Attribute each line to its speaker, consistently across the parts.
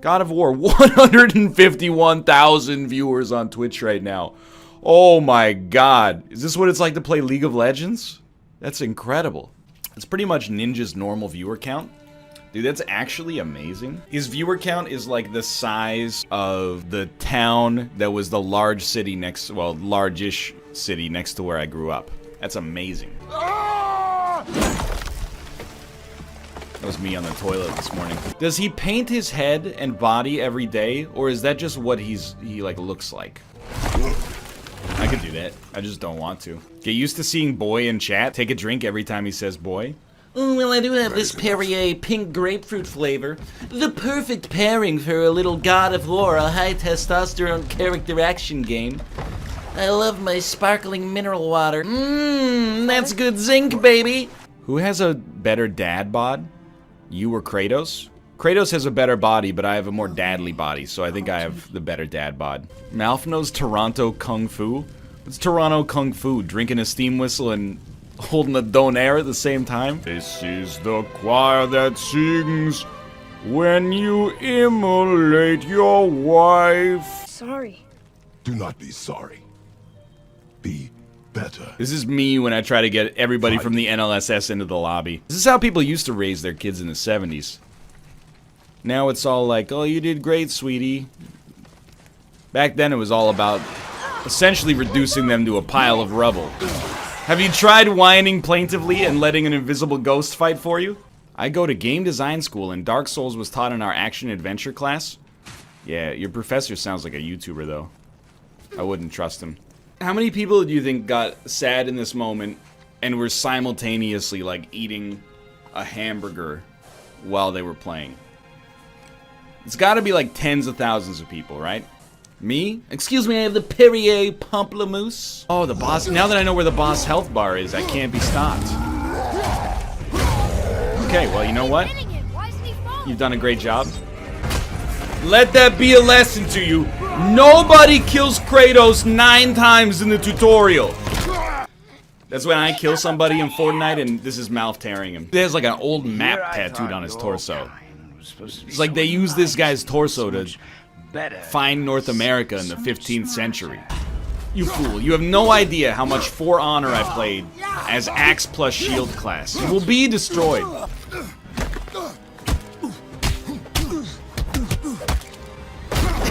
Speaker 1: God of War, 151,000 viewers on Twitch right now. Oh my god. Is this what it's like to play League of Legends? That's incredible. It's pretty much Ninja's normal viewer count. Dude, that's actually amazing. His viewer count is like the size of the town that was the large city next, well, large-ish city next to where I grew up. That's amazing. That was me on the toilet this morning. Does he paint his head and body every day, or is that just what he like looks like? I could do that. I just don't want to. Get used to seeing boy in chat. Take a drink every time he says boy. Oh, well, I do have this Perrier pink grapefruit flavor. The perfect pairing for a little God of War, a high testosterone character action game. I love my sparkling mineral water. Mmm, that's good zinc, baby. Who has a better dad bod? You or Kratos? Kratos has a better body, but I have a more dadly body, so I think I have the better dad bod. Malf knows Toronto Kung Fu? What's Toronto Kung Fu? Drinking a steam whistle and holding a donair at the same time? This is the choir that sings when you immolate your wife.
Speaker 2: Sorry.
Speaker 3: Do not be sorry. Be better.
Speaker 1: This is me when I try to get everybody from the NLSS into the lobby. This is how people used to raise their kids in the 70s. Now it's all like, oh, you did great, sweetie. Back then it was all about essentially reducing them to a pile of rubble. Have you tried whining plaintively and letting an invisible ghost fight for you? I go to game design school and Dark Souls was taught in our action adventure class. Yeah, your professor sounds like a YouTuber though. I wouldn't trust him. How many people do you think got sad in this moment and were simultaneously like eating a hamburger while they were playing? It's gotta be like tens of thousands of people, right? Me? Excuse me, I have the Perrier Pamplemousse. Oh, the boss. Now that I know where the boss health bar is, I can't be stopped. Okay, well, you know what? You've done a great job. Let that be a lesson to you. Nobody kills Kratos 9 times in the tutorial. That's when I kill somebody in Fortnite and this is Malf tearing him. There's like an old map tattooed on his torso. It's like they used this guy's torso to find North America in the 15th century. You fool, you have no idea how much For Honor I played as Axe plus Shield class. You will be destroyed.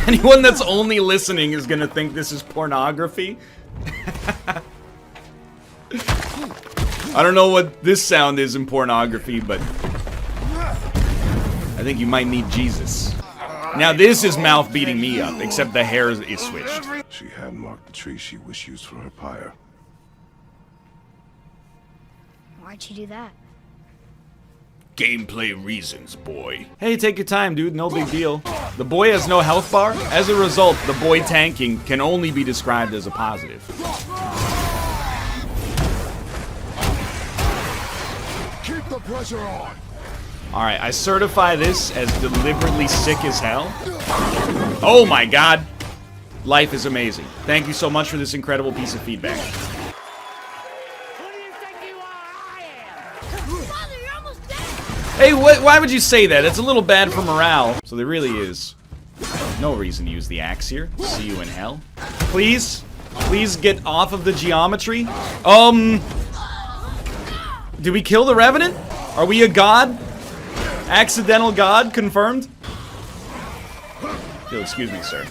Speaker 1: Anyone that's only listening is gonna think this is pornography. I don't know what this sound is in pornography, but I think you might need Jesus. Now this is Malf beating me up, except the hair is switched.
Speaker 3: She had marked the tree she wished used for her pyre.
Speaker 2: Why'd you do that?
Speaker 1: Gameplay reasons, boy. Hey, take your time, dude. No big deal. The boy has no health bar. As a result, the boy tanking can only be described as a positive.
Speaker 3: Keep the pressure on.
Speaker 1: Alright, I certify this as deliberately sick as hell. Oh my god. Life is amazing. Thank you so much for this incredible piece of feedback. Hey, why would you say that? It's a little bad for morale. So there really is no reason to use the axe here. See you in hell. Please? Please get off of the geometry. Did we kill the Revenant? Are we a god? Accidental god confirmed? Yo, excuse me, sir.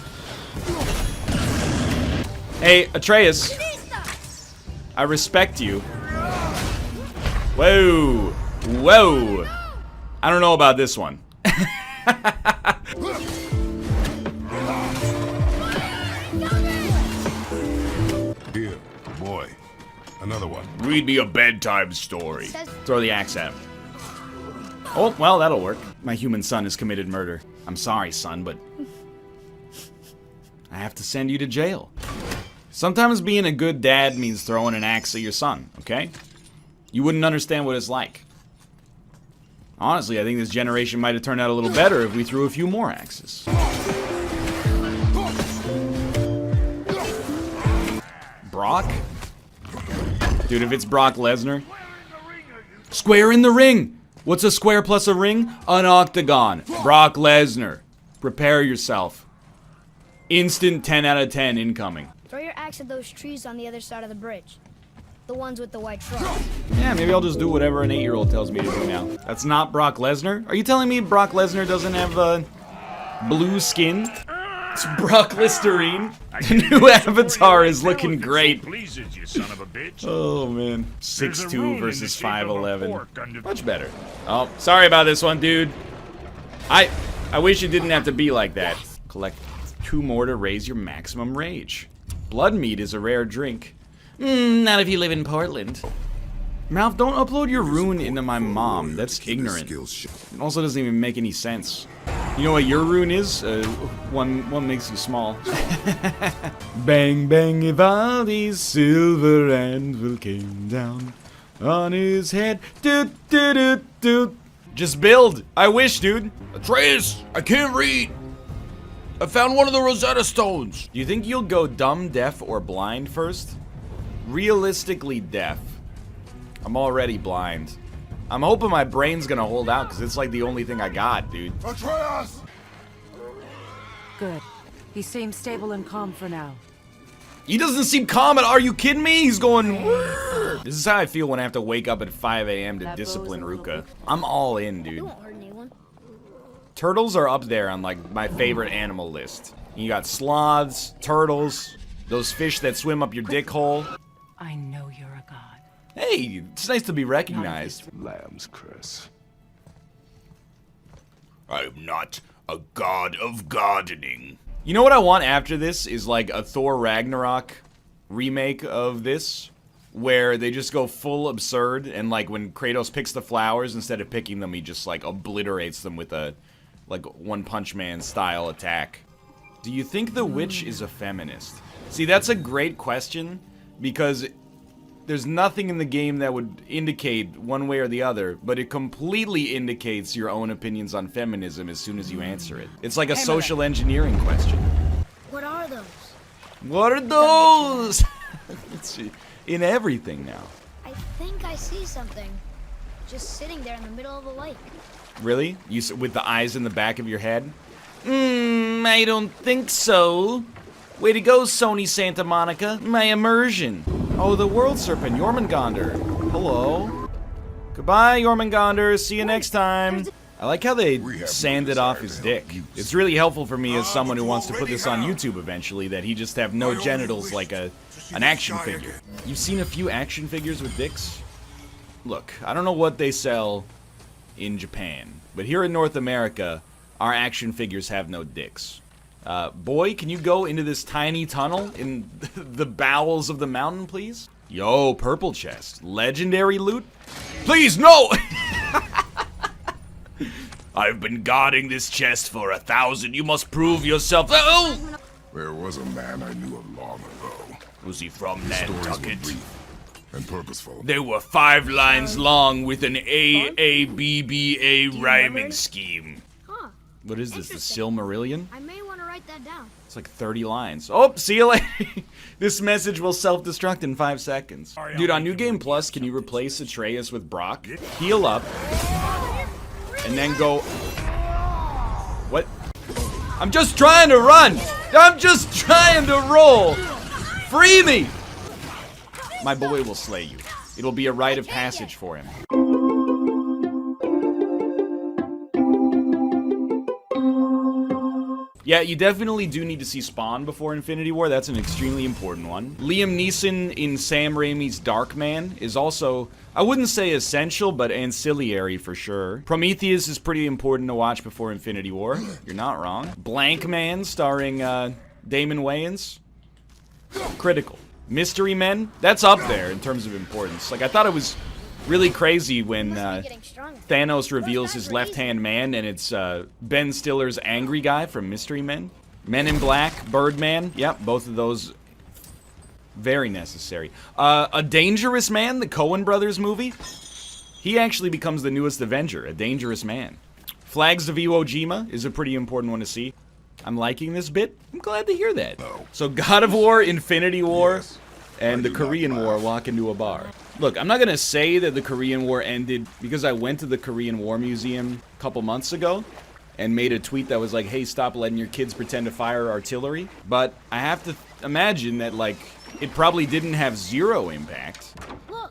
Speaker 1: Hey, Atreus. I respect you. Whoa. Whoa. I don't know about this one.
Speaker 3: Here, boy. Another one.
Speaker 1: Read me a bedtime story. Throw the axe at him. Oh, well, that'll work. My human son has committed murder. I'm sorry, son, but I have to send you to jail. Sometimes being a good dad means throwing an axe at your son, okay? You wouldn't understand what it's like. Honestly, I think this generation might have turned out a little better if we threw a few more axes. Brock? Dude, if it's Brock Lesnar. Square in the ring! What's a square plus a ring? An octagon. Brock Lesnar. Prepare yourself. Instant 10 out of 10 incoming.
Speaker 2: Throw your axe at those trees on the other side of the bridge. The ones with the white trucks.
Speaker 1: Yeah, maybe I'll just do whatever an 8-year-old tells me to do now. That's not Brock Lesnar? Are you telling me Brock Lesnar doesn't have, blue skin? It's Brock Listerine. The new avatar is looking great. Oh, man. 6'2" versus 5'11". Much better. Oh, sorry about this one, dude. I wish it didn't have to be like that. Collect 2 more to raise your maximum rage. Blood mead is a rare drink. Not if you live in Portland. Mouth, don't upload your rune into my mom. That's ignorant. It also doesn't even make any sense. You know what your rune is? One makes you small. Bang bang Ivaldi's silver anvil came down on his head. Doot doot doot doot. Just build. I wish, dude.
Speaker 4: Atreus, I can't read. I found one of the Rosetta Stones.
Speaker 1: Do you think you'll go dumb, deaf, or blind first? Realistically deaf. I'm already blind. I'm hoping my brain's gonna hold out because it's like the only thing I got, dude.
Speaker 3: Atreus!
Speaker 5: Good. He seems stable and calm for now.
Speaker 1: He doesn't seem calm at all. Are you kidding me? He's going. Whoa. This is how I feel when I have to wake up at 5 a.m. to discipline Ruka. I'm all in,
Speaker 2: You
Speaker 1: dude.
Speaker 2: won't hurt anyone.
Speaker 1: Turtles are up there on like my favorite animal list. You got sloths, turtles, those fish that swim up your dick hole.
Speaker 5: I know you're a god.
Speaker 1: Hey, it's nice to be recognized.
Speaker 3: Lambs, Chris.
Speaker 4: I'm not a god of gardening.
Speaker 1: You know what I want after this is like a Thor Ragnarok remake of this, where they just go full absurd and like when Kratos picks the flowers, instead of picking them, he just like obliterates them with a like One Punch Man style attack. Do you think the witch is a feminist? See, that's a great question because there's nothing in the game that would indicate one way or the other, but it completely indicates your own opinions on feminism as soon as you answer it. It's like a social engineering question.
Speaker 2: What are those?
Speaker 1: What are those? Let's see. In everything now.
Speaker 2: I think I see something. Just sitting there in the middle of the lake.
Speaker 1: Really? With the eyes in the back of your head? I don't think so. Way to go, Sony Santa Monica. My immersion. Oh, the World Serpent, Jormungandr. Hello. Goodbye, Jormungandr. See you next time. I like how they sanded off his dick. It's really helpful for me as someone who wants to put this on YouTube eventually, that he just have no genitals like an action figure. You've seen a few action figures with dicks? Look, I don't know what they sell in Japan, but here in North America, our action figures have no dicks. Boy, can you go into this tiny tunnel in the bowels of the mountain, please? Yo, purple chest. Legendary loot?
Speaker 4: Please, no! I've been guarding this chest for 1,000. You must prove yourself. Oh!
Speaker 3: There was a man I knew of long ago.
Speaker 4: Was he from
Speaker 3: Stories were
Speaker 4: Nantucket?
Speaker 3: brief and purposeful.
Speaker 4: They were 5 lines long with an AABBA rhyming scheme.
Speaker 2: Huh.
Speaker 1: What is this, the
Speaker 2: Interesting.
Speaker 1: Silmarillion?
Speaker 2: I may want to write that down.
Speaker 1: It's like 30 lines. Oh, see you later. This message will self-destruct in 5 seconds. Dude, on New Game Plus, can you replace Atreus with Brock? Heal up. And then go... What? I'm just trying to run! I'm just trying to roll! Free me! My boy will slay you. It'll be a rite of passage for him. Yeah, you definitely do need to see Spawn before Infinity War. That's an extremely important one. Liam Neeson in Sam Raimi's Darkman is also, I wouldn't say essential, but ancillary for sure. Prometheus is pretty important to watch before Infinity War. You're not wrong. Blank Man starring Damon Wayans. Critical. Mystery Men, that's up there in terms of importance. Like, I thought it was really crazy when
Speaker 2: Getting stronger.
Speaker 1: Thanos reveals his left-hand man, and it's Ben Stiller's angry guy from Mystery Men. Men in Black, Birdman, yep, both of those very necessary. A Dangerous Man, the Coen Brothers movie, he actually becomes the newest Avenger, a dangerous man. Flags of Iwo Jima is a pretty important one to see. I'm liking this bit. I'm glad to hear that. So God of War, Infinity War, and the Korean War walk into a bar. Look, I'm not gonna say that the Korean War ended because I went to the Korean War Museum a couple months ago, and made a tweet that was like, hey, stop letting your kids pretend to fire artillery. But I have to imagine that, like, it probably didn't have zero impact.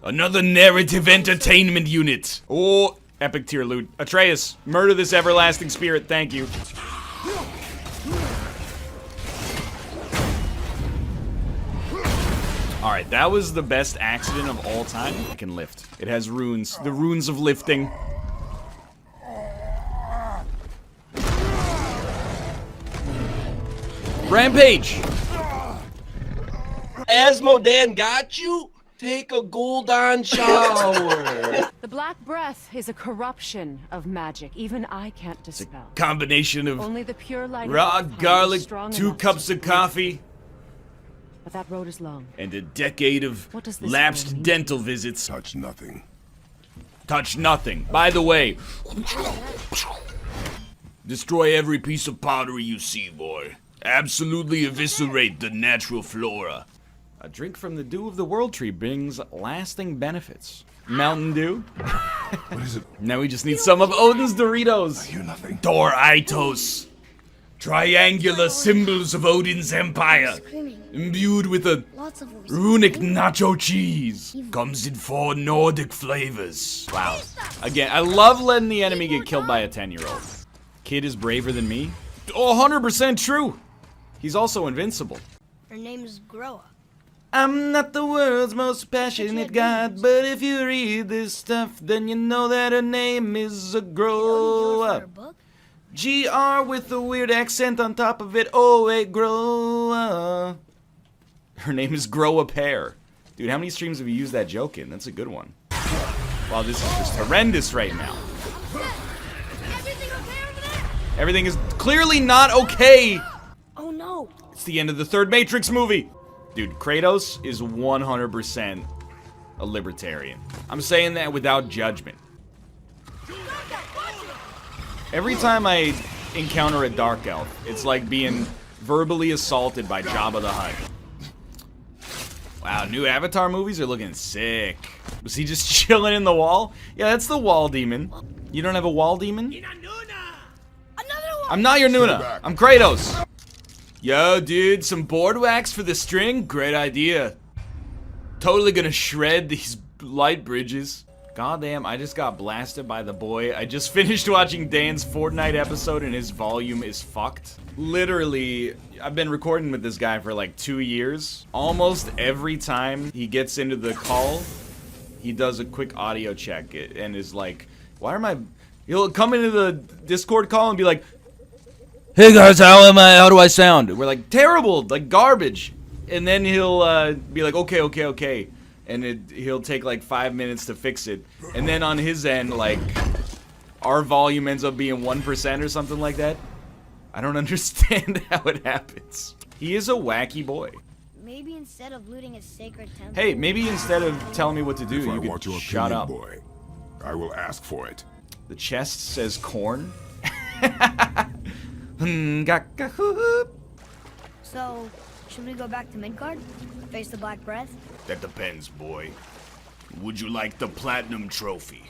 Speaker 4: Another narrative entertainment unit.
Speaker 1: Oh, epic tier loot. Atreus, murder this everlasting spirit, thank you. Alright, that was the best accident of all time. I can lift. It has runes. The runes of lifting. Rampage!
Speaker 6: Asmodan got you? Take a Gul'dan shower.
Speaker 5: The Black Breath is a corruption of magic. Even I can't dispel.
Speaker 4: Combination of
Speaker 5: Only the pure light
Speaker 4: raw
Speaker 5: of Earthhound is
Speaker 4: garlic,
Speaker 5: strong
Speaker 4: 2
Speaker 5: enough
Speaker 4: cups
Speaker 5: to
Speaker 4: of
Speaker 5: break
Speaker 4: coffee,
Speaker 5: But that road is long.
Speaker 4: and a decade of
Speaker 5: What does this
Speaker 4: lapsed
Speaker 5: mean?
Speaker 4: dental visits.
Speaker 3: Touch nothing.
Speaker 4: Touch nothing. By the way, destroy every piece of pottery you see, boy. Absolutely eviscerate the natural flora.
Speaker 1: A drink from the dew of the world tree brings lasting benefits. Mountain Dew?
Speaker 3: What is it?
Speaker 1: Now we just need some of Odin's Doritos.
Speaker 3: I hear nothing.
Speaker 4: Doritos. Triangular symbols of Odin's empire.
Speaker 2: Screaming.
Speaker 4: Imbued with a
Speaker 2: Lots of voices.
Speaker 4: runic nacho cheese. Comes in 4 Nordic flavors.
Speaker 1: Wow. Again, I love letting the enemy get killed by a 10-year-old. Kid is braver than me. Oh, 100% true. He's also invincible.
Speaker 2: Her name is Groa.
Speaker 1: I'm not the world's most passionate god, but if you read this stuff, then you know that her name is a
Speaker 2: For her
Speaker 1: Groa.
Speaker 2: book?
Speaker 1: GR with a weird accent on top of it. Oh, wait, Groa. Her name is Groa Pear. Dude, how many streams have you used that joke in? That's a good one. Wow, this is just horrendous right now.
Speaker 2: Everything okay over there?
Speaker 1: Everything is clearly not okay.
Speaker 2: Oh no.
Speaker 1: It's the end of the third Matrix movie. Dude, Kratos is 100% a libertarian. I'm saying that without judgment. Every time I encounter a dark elf, it's like being verbally assaulted by Jabba the Hutt. Wow, new Avatar movies are looking sick. Was he just chilling in the wall? Yeah, that's the wall demon. You don't have a wall demon?
Speaker 2: Another one.
Speaker 1: I'm not your Nuna. I'm Kratos. Yo, dude, some board wax for the string? Great idea. Totally gonna shred these light bridges. Goddamn, I just got blasted by the boy. I just finished watching Dan's Fortnite episode and his volume is fucked. Literally, I've been recording with this guy for like 2 years. Almost every time he gets into the call, he does a quick audio check and is like, why am I... He'll come into the Discord call and be like, hey guys, how do I sound? We're like, terrible, like garbage. And then he'll be like, okay. And he'll take like 5 minutes to fix it. And then on his end, like, our volume ends up being 1% or something like that. I don't understand how it happens. He is a wacky boy.
Speaker 2: Maybe instead of looting a sacred temple.
Speaker 1: Hey, maybe instead of telling me what to do,
Speaker 3: If I
Speaker 1: you
Speaker 3: want
Speaker 1: could
Speaker 3: your
Speaker 1: shut
Speaker 3: opinion,
Speaker 1: up.
Speaker 3: boy, I will ask for it.
Speaker 1: The chest says corn.
Speaker 2: So, should we go back to Midgard? Face the Black Breath?
Speaker 4: That depends, boy. Would you like the platinum trophy?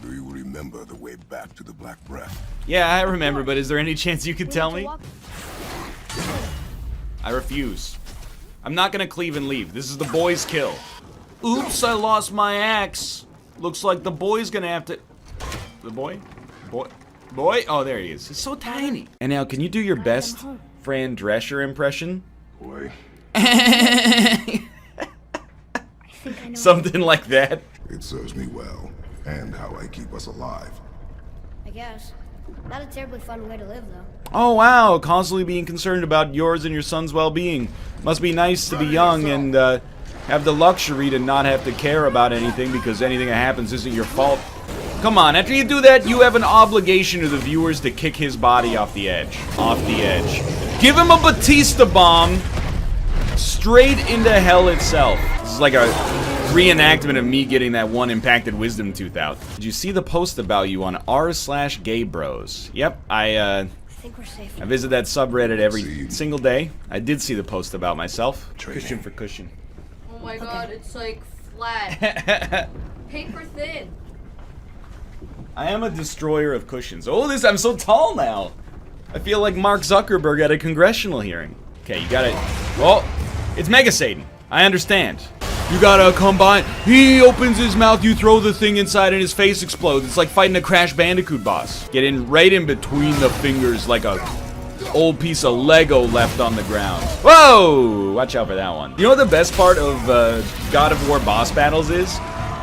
Speaker 3: Do you remember the way back to the Black Breath?
Speaker 1: Yeah, I remember, but is there any chance you could
Speaker 2: We
Speaker 1: tell
Speaker 2: need
Speaker 1: me?
Speaker 2: to walk-
Speaker 1: I refuse. I'm not gonna cleave and leave. This is the boy's kill. Oops, I lost my axe. Looks like the boy's gonna have to... The boy? Boy? Oh, there he is. He's so tiny. And now, can you do your best Fran Drescher impression?
Speaker 3: Boy,
Speaker 2: I think I know.
Speaker 1: Something like that.
Speaker 3: it serves me well, and how I keep us alive.
Speaker 2: I guess. Not a terribly fun way to live, though.
Speaker 1: Oh, wow. Constantly being concerned about yours and your son's well-being. Must be nice to be young and have the luxury to not have to care about anything because anything that happens isn't your fault. Come on, after you do that, you have an obligation to the viewers to kick his body off the edge. Off the edge. Give him a Batista bomb straight into hell itself. This is like a reenactment of me getting that one impacted wisdom tooth out. Did you see the post about you on r/gaybros? Yep,
Speaker 2: I think we're safe.
Speaker 1: I visit that subreddit every
Speaker 3: See.
Speaker 1: single day. I did see the post about myself.
Speaker 3: Training.
Speaker 1: Cushion for cushion.
Speaker 7: Oh my god, it's like flat. Paper thin.
Speaker 1: I am a destroyer of cushions. Oh, I'm so tall now. I feel like Mark Zuckerberg at a congressional hearing. Okay, you gotta... Oh, it's Mega Satan. I understand. You gotta combine... He opens his mouth, you throw the thing inside and his face explodes. It's like fighting a Crash Bandicoot boss. Get in right in between the fingers like a old piece of Lego left on the ground. Whoa! Watch out for that one. You know what the best part of God of War boss battles is?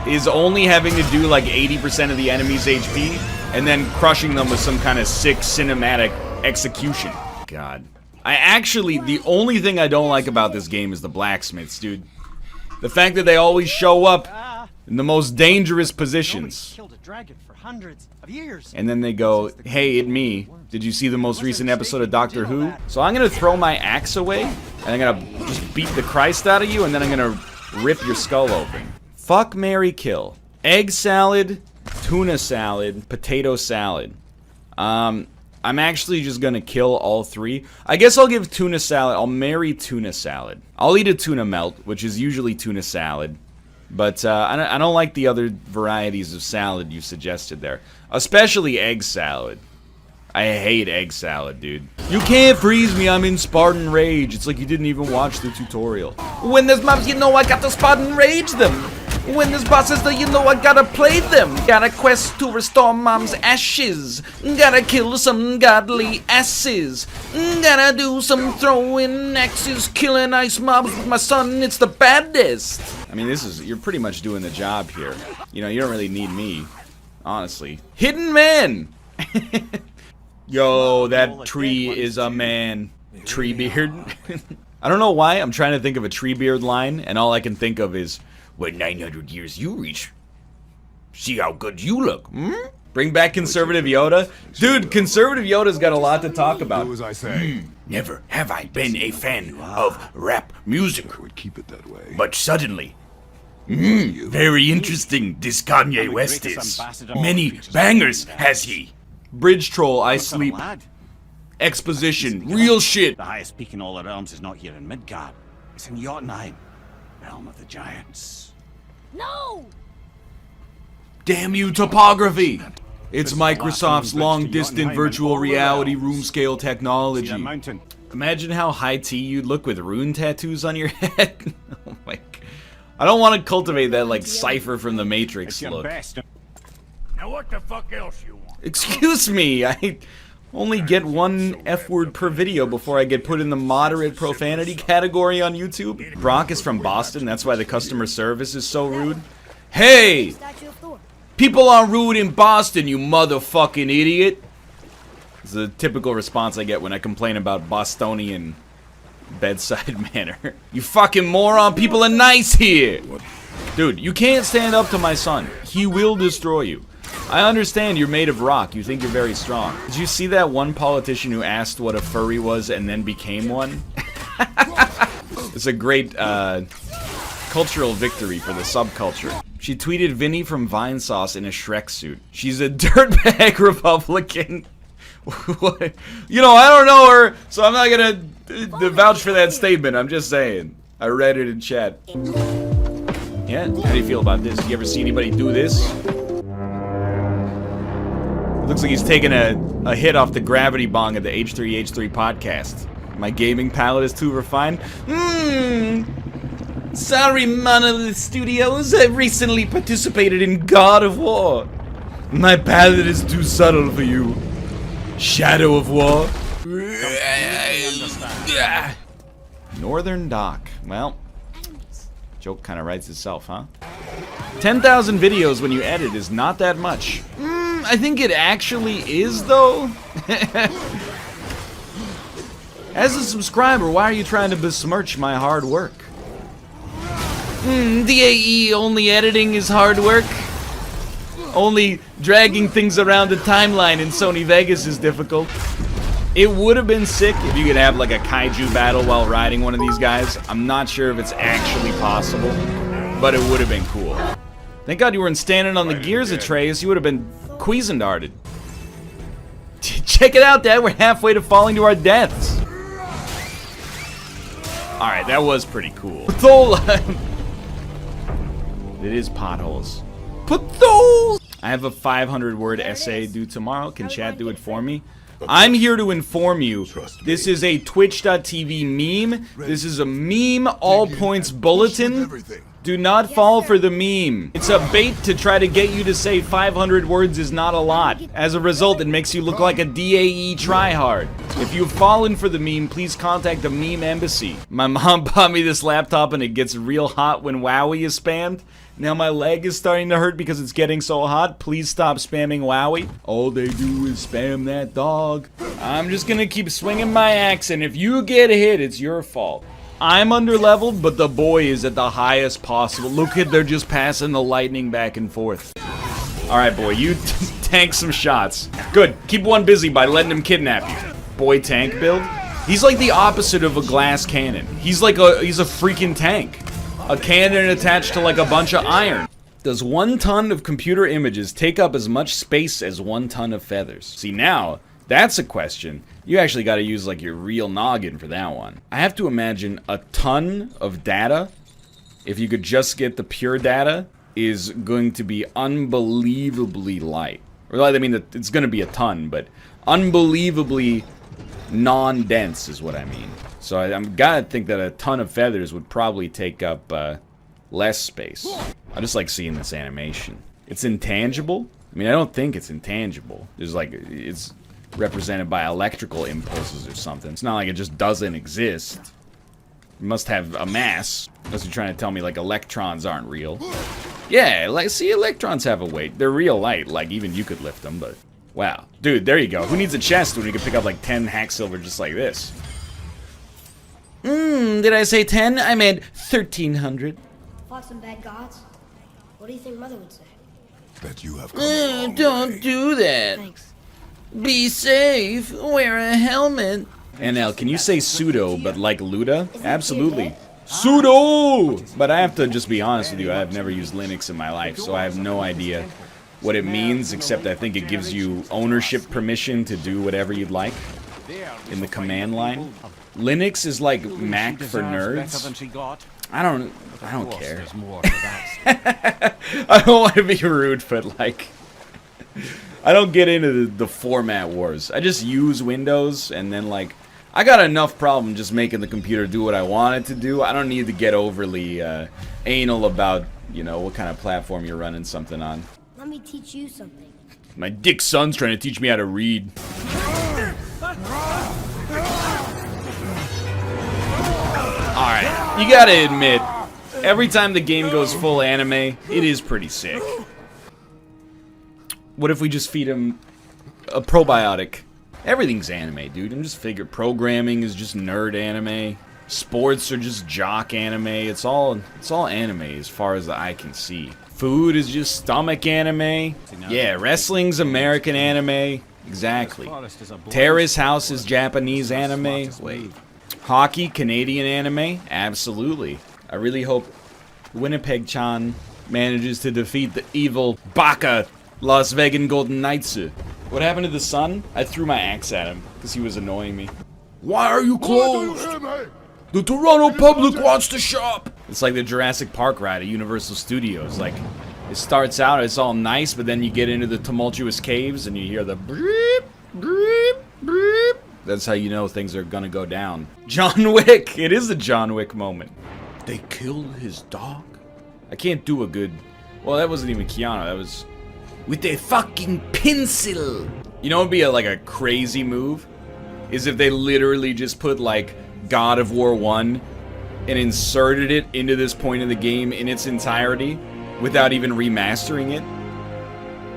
Speaker 1: Is only having to do like 80% of the enemy's HP and then crushing them with some kind of sick cinematic execution. God. The only thing I don't like about this game is the blacksmiths, dude. The fact that they always show up in the most dangerous positions.
Speaker 7: Killed a dragon for hundreds of years.
Speaker 1: And then they go, hey, it's me. Did you see the most recent episode of Doctor Who? So I'm gonna throw my axe away, and I'm gonna just beat the Christ out of you, and then I'm gonna rip your skull open. Fuck, marry, kill. Egg salad, tuna salad, potato salad. I'm actually just gonna kill all three. I guess I'll give tuna salad. I'll marry tuna salad. I'll eat a tuna melt, which is usually tuna salad. But I don't like the other varieties of salad you suggested there. Especially egg salad. I hate egg salad, dude. You can't freeze me, I'm in Spartan Rage. It's like you didn't even watch the tutorial. When there's mobs, you know I got to Spartan Rage them. When there's bosses, though, you know I gotta play them. Got a quest to restore mom's ashes. Gotta kill some godly asses. Gotta do some throwing axes, killing ice mobs with my son. It's the baddest. I mean, you're pretty much doing the job here. You know, you don't really need me, honestly. Hidden man. Yo, that tree is a man. Tree beard. I don't know why I'm trying to think of a tree beard line, and all I can think of is, when 900 years you reach, see how good you look, hmm? Bring back conservative Yoda? Dude, conservative Yoda's got a lot to talk about.
Speaker 3: Do as I say.
Speaker 4: Never have I been a fan of rap music.
Speaker 3: I would keep it that way.
Speaker 4: But suddenly, very interesting this Kanye West is. Many bangers has he.
Speaker 1: Bridge troll, I sleep. Exposition, real shit.
Speaker 7: The highest peak in all the realms is not here in Midgard. It's in Jotunheim, realm of the giants.
Speaker 2: No!
Speaker 1: Damn you, topography! It's Microsoft's long-distance virtual reality room-scale technology. Imagine how high-T you'd look with rune tattoos on your head. Oh my god. I don't want to cultivate that, like, Cypher from the Matrix look.
Speaker 4: Now what the fuck else you want?
Speaker 1: Excuse me, I only get one F-word per video before I get put in the moderate profanity category on YouTube. Brock is from Boston, that's why the customer service is so rude. Hey!
Speaker 2: Statue of Thor.
Speaker 1: People are rude in Boston, you motherfucking idiot. It's a typical response I get when I complain about Bostonian bedside manner. You fucking moron, people are nice here! Dude, you can't stand up to my son. He will destroy you. I understand you're made of rock. You think you're very strong. Did you see that one politician who asked what a furry was and then became one? It's a great cultural victory for the subculture. She tweeted Vinny from Vinesauce in a Shrek suit. She's a dirtbag Republican. What? You know, I don't know her, so I'm not gonna vouch for that statement. I'm just saying. I read it in chat. Yeah? How do you feel about this? You ever see anybody do this? It looks like he's taking a hit off the gravity bong of the H3H3 podcast. My gaming palette is too refined. Sorry, Monolith Studios. I recently participated in God of War. My palette is too subtle for you. Shadow of War. Northern Dock. Well, joke kind of writes itself, huh? 10,000 videos when you edit is not that much. I think it actually is, though. As a subscriber, why are you trying to besmirch my hard work? DAE, only editing is hard work. Only dragging things around the timeline in Sony Vegas is difficult. It would have been sick if you could have like a kaiju battle while riding one of these guys. I'm not sure if it's actually possible, but it would have been cool. Thank God you weren't standing on the gears, Atreus. You would have been Cuisindarted. Check it out, Dad. We're halfway to falling to our deaths. Alright, that was pretty cool. It is potholes. Potholes! I have a 500-word essay due tomorrow. Can chat do it for me? I'm here to inform you. This is a Twitch.tv meme. This is a meme all points bulletin. Do not fall for the meme. It's a bait to try to get you to say 500 words is not a lot. As a result, it makes you look like a DAE tryhard. If you've fallen for the meme, please contact the meme embassy. My mom bought me this laptop and it gets real hot when WoWie is spammed. Now my leg is starting to hurt because it's getting so hot. Please stop spamming WoWie. All they do is spam that dog. I'm just gonna keep swinging my axe, and if you get hit, it's your fault. I'm underleveled, but the boy is at the highest possible. Look at, they're just passing the lightning back and forth. Alright, boy, you tank some shots. Good. Keep one busy by letting him kidnap you. Boy tank build. He's like the opposite of a glass cannon. He's a freaking tank. A cannon attached to like a bunch of iron. Does 1 ton of computer images take up as much space as 1 ton of feathers? See, now, that's a question. You actually gotta use like your real noggin for that one. I have to imagine a ton of data, if you could just get the pure data, is going to be unbelievably light. Or I mean, it's gonna be a ton, but unbelievably non-dense is what I mean. So I'm gotta think that a ton of feathers would probably take up less space. I just like seeing this animation. It's intangible? I mean, I don't think it's intangible. There's like, it's represented by electrical impulses or something. It's not like it just doesn't exist. It must have a mass. Unless you're trying to tell me like electrons aren't real. Yeah, like, see, electrons have a weight. They're real light, like even you could lift them, but wow. Dude, there you go. Who needs a chest when you can pick up like 10 hack silver just like this? Did I say 10? I meant 1,300.
Speaker 2: Fought some bad gods. What do you think Mother would say?
Speaker 3: That you have come a long way.
Speaker 1: Don't do that.
Speaker 2: Thanks.
Speaker 1: Be safe. Wear a helmet. NL, can you say pseudo, but like Luda? Absolutely. Pseudo! But I have to just be honest with you, I have never used Linux in my life, so I have no idea what it means, except I think it gives you ownership permission to do whatever you'd like in the command line. Linux is like Mac for nerds. I don't care. I don't want to be rude, but like, I don't get into the format wars. I just use Windows, and then like, I got enough problem just making the computer do what I want it to do. I don't need to get overly anal about, you know, what kind of platform you're running something on.
Speaker 2: Let me teach you something.
Speaker 1: My dick son's trying to teach me how to read. Alright, you gotta admit, every time the game goes full anime, it is pretty sick. What if we just feed him a probiotic? Everything's anime, dude. I'm just figuring programming is just nerd anime. Sports are just jock anime. It's all anime as far as the eye can see. Food is just stomach anime. Yeah, wrestling's American anime. Exactly. Terrace House is Japanese anime. Wait. Hockey, Canadian anime? Absolutely. I really hope Winnipeg-chan manages to defeat the evil Baka Las Vegas Golden Knights. What happened to the sun? I threw my axe at him because he was annoying me. Why are you closed? The Toronto public wants to shop. It's like the Jurassic Park ride at Universal Studios. Like, it starts out, it's all nice, but then you get into the tumultuous caves and you hear the breep, breep, breep. That's how you know things are gonna go down. John Wick! It is a John Wick moment. They killed his dog? I can't do a good... Well, that wasn't even Keanu, that was... With a fucking pencil! You know what would be like a crazy move? Is if they literally just put like God of War 1 and inserted it into this point of the game in its entirety without even remastering it.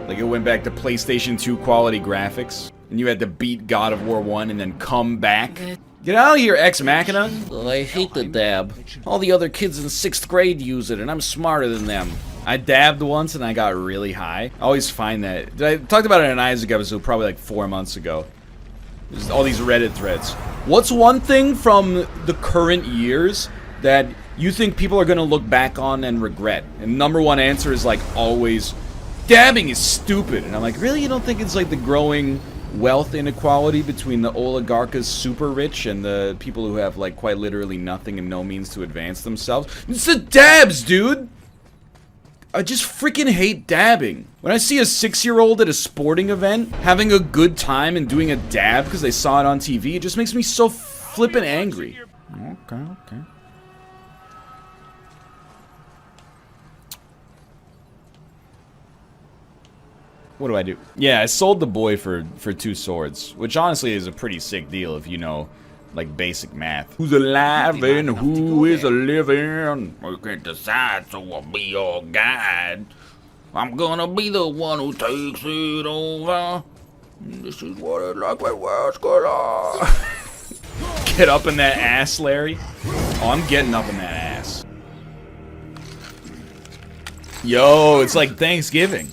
Speaker 1: Like it went back to PlayStation 2 quality graphics. And you had to beat God of War 1 and then come back. Get out of here, Ex Machina! I hate the dab. All the other kids in 6th grade use it and I'm smarter than them. I dabbed once and I got really high. I always find that. I talked about it in an Isaac episode probably like 4 months ago. There's all these Reddit threads. What's one thing from the current years that you think people are going to look back on and regret? And number one answer is like always, dabbing is stupid. And I'm like, really? You don't think it's like the growing wealth inequality between the oligarchas super rich and the people who have like quite literally nothing and no means to advance themselves? It's the dabs, dude! I just freaking hate dabbing. When I see a 6-year-old at a sporting event having a good time and doing a dab because they saw it on TV, it just makes me so flippin' angry. Okay. What do I do? Yeah, I sold the boy for 2 swords, which honestly is a pretty sick deal if you know, like, basic math. Who's alive and who is a living?
Speaker 4: We can't decide, so I'll be your guide. I'm gonna be the one who takes it over. This is what it's like when worlds collide.
Speaker 1: Get up in that ass, Larry. Oh, I'm getting up in that ass. Yo, it's like Thanksgiving.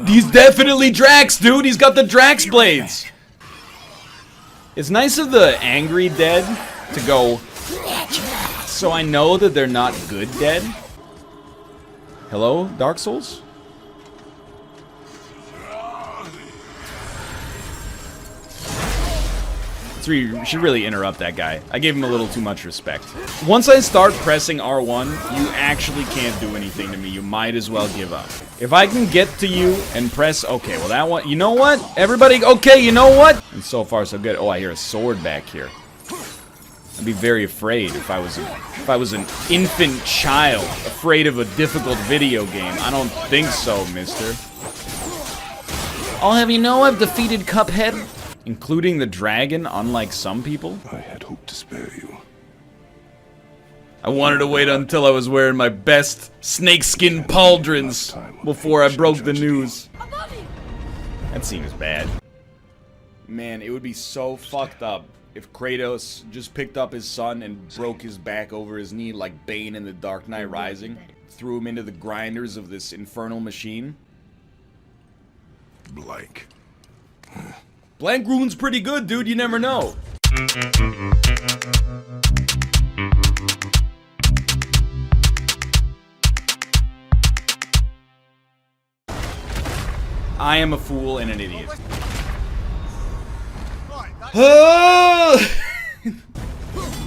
Speaker 1: He's definitely Drax, dude. He's got the Drax blades. It's nice of the angry dead to go, so I know that they're not good dead. Hello, Dark Souls? You should really interrupt that guy. I gave him a little too much respect. Once I start pressing R1, you actually can't do anything to me. You might as well give up. If I can get to you and press... Okay, well that one... You know what? Everybody... Okay, you know what? And so far, so good. Oh, I hear a sword back here. I'd be very afraid if I was an infant child afraid of a difficult video game. I don't think so, mister. I'll have you know I've defeated Cuphead. Including the dragon, unlike some people?
Speaker 3: I had hoped to spare you.
Speaker 1: I wanted to wait until I was wearing my best snakeskin pauldrons before I broke the news. That seems bad. Man, it would be so fucked up if Kratos just picked up his son and broke his back over his knee like Bane in The Dark Knight Rising. Threw him into the grinders of this infernal machine.
Speaker 3: Blank.
Speaker 1: Blank rune's pretty good, dude. You never know. I am a fool and an idiot.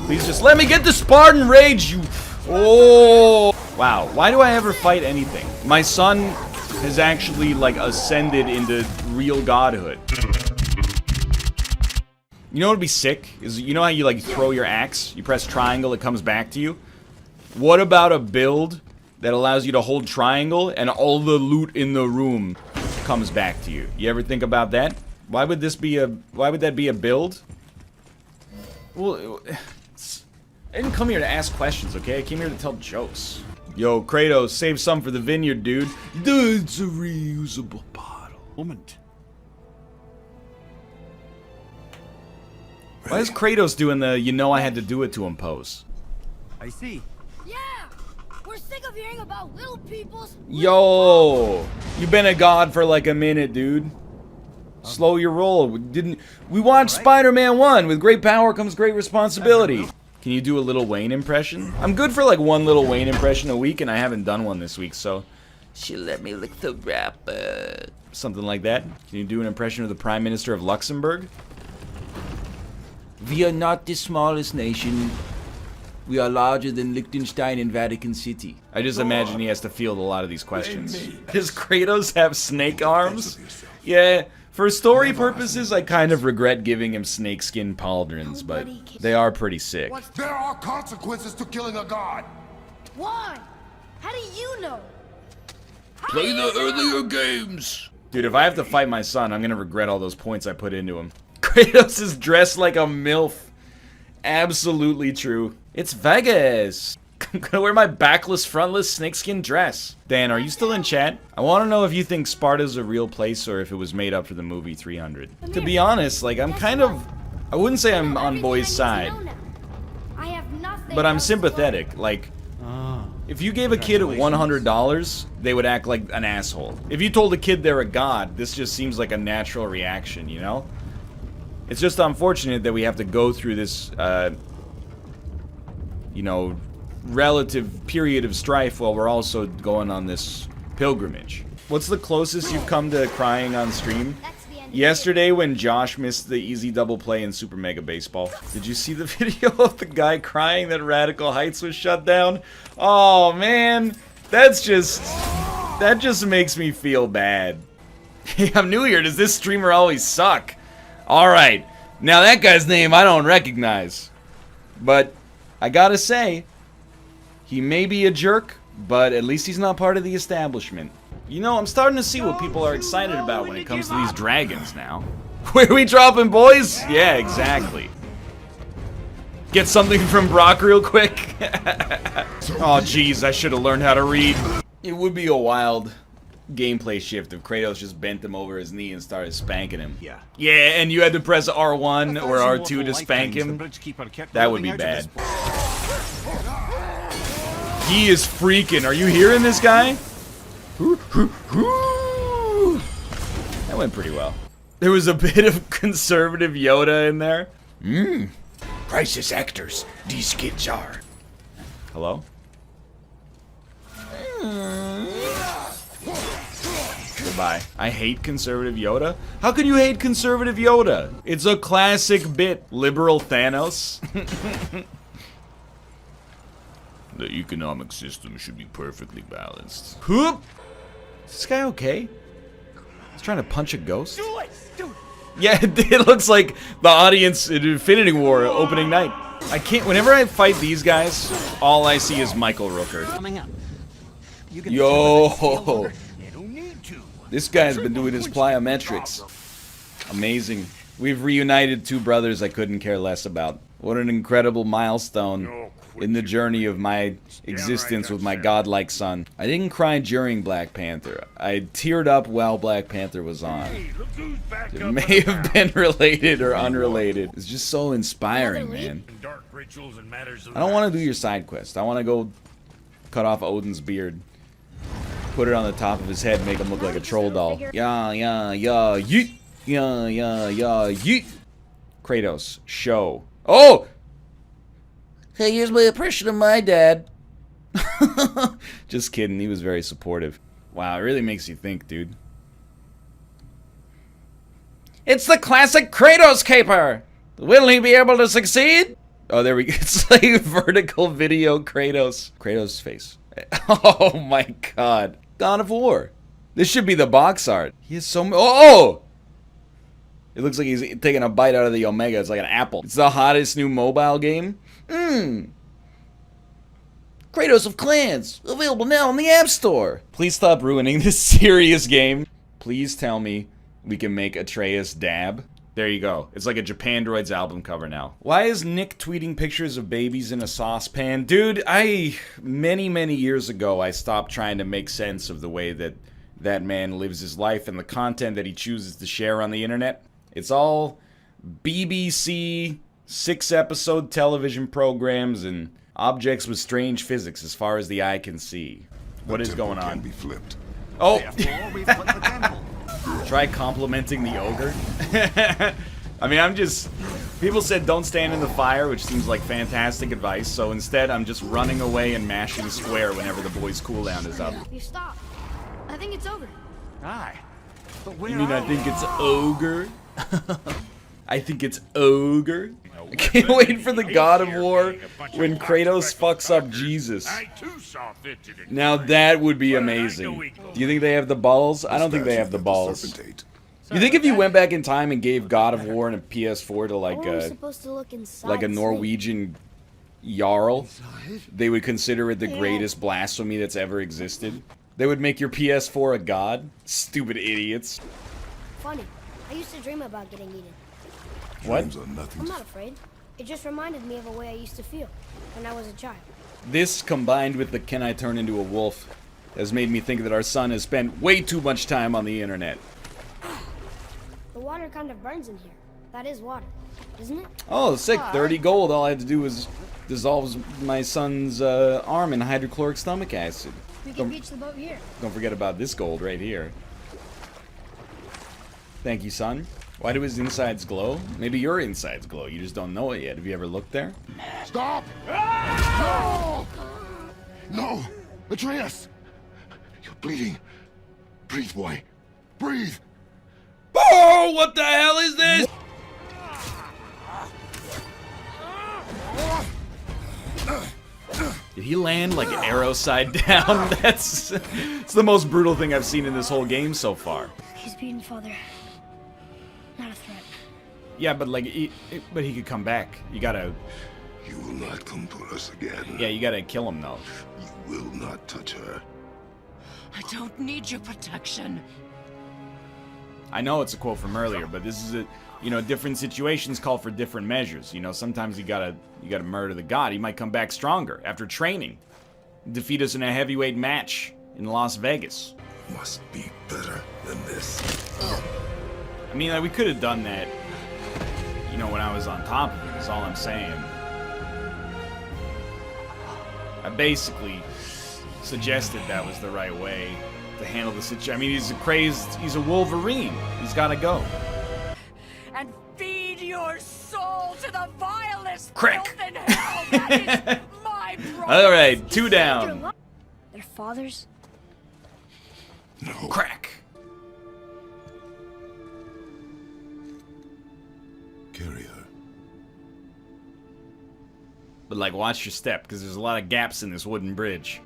Speaker 1: Please just let me get the Spartan rage, you... Oh! Wow, why do I ever fight anything? My son has actually, like, ascended into real godhood. You know what would be sick? Is, you know how you, like, throw your axe? You press triangle, it comes back to you? What about a build that allows you to hold triangle and all the loot in the room comes back to you? You ever think about that? Why would that be a build? Well, I didn't come here to ask questions, okay? I came here to tell jokes. Yo, Kratos, save some for the vineyard, dude. It's a reusable bottle.
Speaker 7: Moment.
Speaker 1: Why is Kratos doing the "you know I had to do it to him" pose?
Speaker 7: I see.
Speaker 2: Yeah! We're sick of hearing about little people's...
Speaker 1: Yo! You've been a god for like a minute, dude. Slow your roll. We watched Spider-Man 1. With great power comes great responsibility. Can you do a Lil Wayne impression? I'm good for like one Lil Wayne impression a week, and I haven't done one this week, so... She let me lick the rapper. Something like that. Can you do an impression of the Prime Minister of Luxembourg? We are not the smallest nation. We are larger than Liechtenstein and Vatican City. I just imagine he has to field a lot of these questions. Does Kratos have snake arms? Yeah, for story purposes, I kind of regret giving him snakeskin pauldrons, but they are pretty sick.
Speaker 3: There are consequences to killing a god.
Speaker 2: Why? How do you know?
Speaker 4: Play the earlier games.
Speaker 1: Dude, if I have to fight my son, I'm gonna regret all those points I put into him. Kratos is dressed like a MILF. Absolutely true. It's Vegas. I'm gonna wear my backless, frontless snakeskin dress. Dan, are you still in chat? I want to know if you think Sparta's a real place or if it was made up for the movie 300. To be honest, like, I'm kind of... I wouldn't say I'm on boys' side, but I'm sympathetic. Like, if you gave a kid $100, they would act like an asshole. If you told a kid they're a god, this just seems like a natural reaction, you know? It's just unfortunate that we have to go through this, you know, relative period of strife while we're also going on this pilgrimage. What's the closest you've come to crying on stream? Yesterday when Josh missed the easy double play in Super Mega Baseball. Did you see the video of the guy crying that Radical Heights was shut down? Oh, man. That just makes me feel bad. Hey, I'm new here. Does this streamer always suck? Alright. Now that guy's name I don't recognize. But I gotta say, he may be a jerk, but at least he's not part of the establishment. You know, I'm starting to see what people are excited about when it comes to these dragons now. Where are we dropping, boys? Yeah, exactly. Get something from Brock real quick. Oh, jeez, I should have learned how to read. It would be a wild gameplay shift if Kratos just bent him over his knee and started spanking him.
Speaker 7: Yeah.
Speaker 1: Yeah, and you had to press R1 or R2 to spank him. That would be bad. He is freaking. Are you hearing this guy? That went pretty well. There was a bit of conservative Yoda in there.
Speaker 4: Crisis actors, these kids are.
Speaker 1: Hello? Goodbye. I hate conservative Yoda? How can you hate conservative Yoda? It's a classic bit. Liberal Thanos. The economic system should be perfectly balanced. Whoop! Is this guy okay? He's trying to punch a ghost? Yeah, it looks like the audience in Infinity War opening night. I can't, whenever I fight these guys, all I see is Michael Rooker. Yo! This guy's been doing his plyometrics. Amazing. We've reunited two brothers I couldn't care less about. What an incredible milestone in the journey of my existence with my godlike son. I didn't cry during Black Panther. I teared up while Black Panther was on. It may have been related or unrelated. It's just so inspiring, man. I don't want to do your side quest. I want to go cut off Odin's beard. Put it on the top of his head, make him look like a troll doll. Yeah, yeah, yeah, yeet. Yeah, yeah, yeah, yeet. Kratos, show. Oh! Hey, here's my impression of my dad. Just kidding, he was very supportive. Wow, it really makes you think, dude. It's the classic Kratos caper! Will he be able to succeed? Oh, there we go. It's like vertical video Kratos. Kratos' face. Oh my god. God of War. This should be the box art. He has so many. Oh! It looks like he's taking a bite out of the Omega. It's like an apple. It's the hottest new mobile game. Kratos of Clans. Available now in the App Store. Please stop ruining this serious game. Please tell me we can make Atreus dab. There you go. It's like a Japandroids album cover now. Why is Nick tweeting pictures of babies in a saucepan? Dude, many years ago, I stopped trying to make sense of the way that that man lives his life and the content that he chooses to share on the internet. It's all BBC 6-episode television programs and objects with strange physics as far as the eye can see. What is going on?
Speaker 3: Be flipped.
Speaker 1: Oh! Try complimenting the ogre. I mean, people said don't stand in the fire, which seems like fantastic advice, so instead I'm just running away and mashing square whenever the boy's cooldown is up.
Speaker 2: You stop. I think it's over.
Speaker 7: Aye. But
Speaker 1: You mean I think it's ogre? I think it's ogre? I can't wait for the God of War when Kratos fucks up Jesus. Now that would be amazing. Do you think they have the balls? I don't think they have the balls. You think if you went back in time and gave God of War and a PS4 to like a Norwegian Jarl, they would consider it the greatest blasphemy that's ever existed? They would make your PS4 a god? Stupid idiots.
Speaker 2: Funny. I used to dream about getting eaten.
Speaker 1: What?
Speaker 3: Dreams are nothing
Speaker 2: I'm
Speaker 3: to
Speaker 2: not afraid. It just reminded me of a way I used to feel when I was a child.
Speaker 1: This, combined with the can I turn into a wolf, has made me think that our son has spent way too much time on the internet.
Speaker 2: The water kind of burns in here. That is water, isn't it?
Speaker 1: Oh, sick. 30 gold. All I had to do was dissolve my son's arm in hydrochloric stomach acid.
Speaker 2: We can beach the boat here.
Speaker 1: Don't forget about this gold right here. Thank you, son. Why do his insides glow? Maybe your insides glow. You just don't know it yet. Have you ever looked there?
Speaker 3: Stop! No! No! Atreus! You're bleeding. Breathe, boy. Breathe!
Speaker 1: Oh, what the hell is this? Did he land like arrow side down? It's the most brutal thing I've seen in this whole game so far.
Speaker 2: He's beaten, Father. Not a threat.
Speaker 1: Yeah, but like, but he could come back. You gotta.
Speaker 3: You will not come to us again.
Speaker 1: Yeah, you gotta kill him though.
Speaker 3: You will not touch her.
Speaker 5: I don't need your protection.
Speaker 1: I know it's a quote from earlier, but this is different situations call for different measures. You know, sometimes you gotta murder the god. He might come back stronger after training, defeat us in a heavyweight match in Las Vegas.
Speaker 3: Must be better than this.
Speaker 1: I mean, like, we could have done that, when I was on top of it, is all I'm saying. I basically suggested that was the right way to handle the situation. I mean, he's a Wolverine. He's gotta go.
Speaker 5: And feed your soul to the vilest
Speaker 1: Crick.
Speaker 5: filth in hell. That is my promise.
Speaker 1: Alright, 2 down.
Speaker 2: Their fathers?
Speaker 3: No.
Speaker 1: Crack.
Speaker 3: Carry her.
Speaker 1: But, like, watch your step, because there's a lot of gaps in this wooden bridge.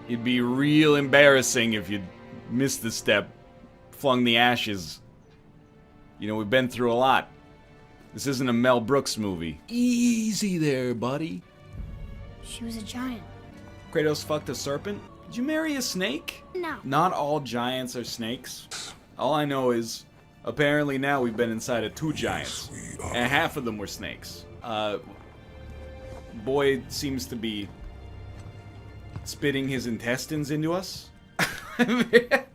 Speaker 1: It'd be real embarrassing if you missed the step, flung the ashes. We've been through a lot. This isn't a Mel Brooks movie. Easy there, buddy.
Speaker 2: She was a giant.
Speaker 1: Kratos fucked a serpent? Did you marry a snake?
Speaker 2: No.
Speaker 1: Not all giants are snakes. All I know is, apparently now we've been inside of 2 giants. And half of them were snakes. Boy seems to be spitting his intestines into us. And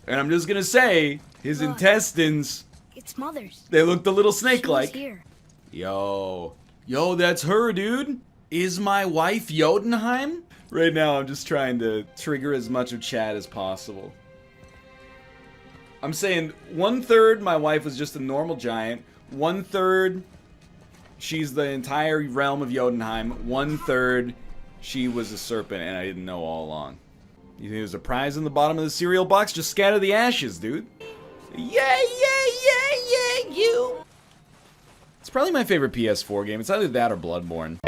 Speaker 1: I'm just gonna say, his intestines,
Speaker 2: It's Mother's.
Speaker 1: they looked a little
Speaker 2: She was
Speaker 1: snake-like.
Speaker 2: here.
Speaker 1: Yo, that's her, dude. Is my wife Jotunheim? Right now, I'm just trying to trigger as much of chat as possible. I'm saying 1/3 my wife was just a normal giant. 1/3 she's the entire realm of Jotunheim. 1/3 she was a serpent and I didn't know all along. You think there's a prize in the bottom of the cereal box? Just scatter the ashes, dude. Yeah, you. It's probably my favorite PS4 game. It's either that or Bloodborne.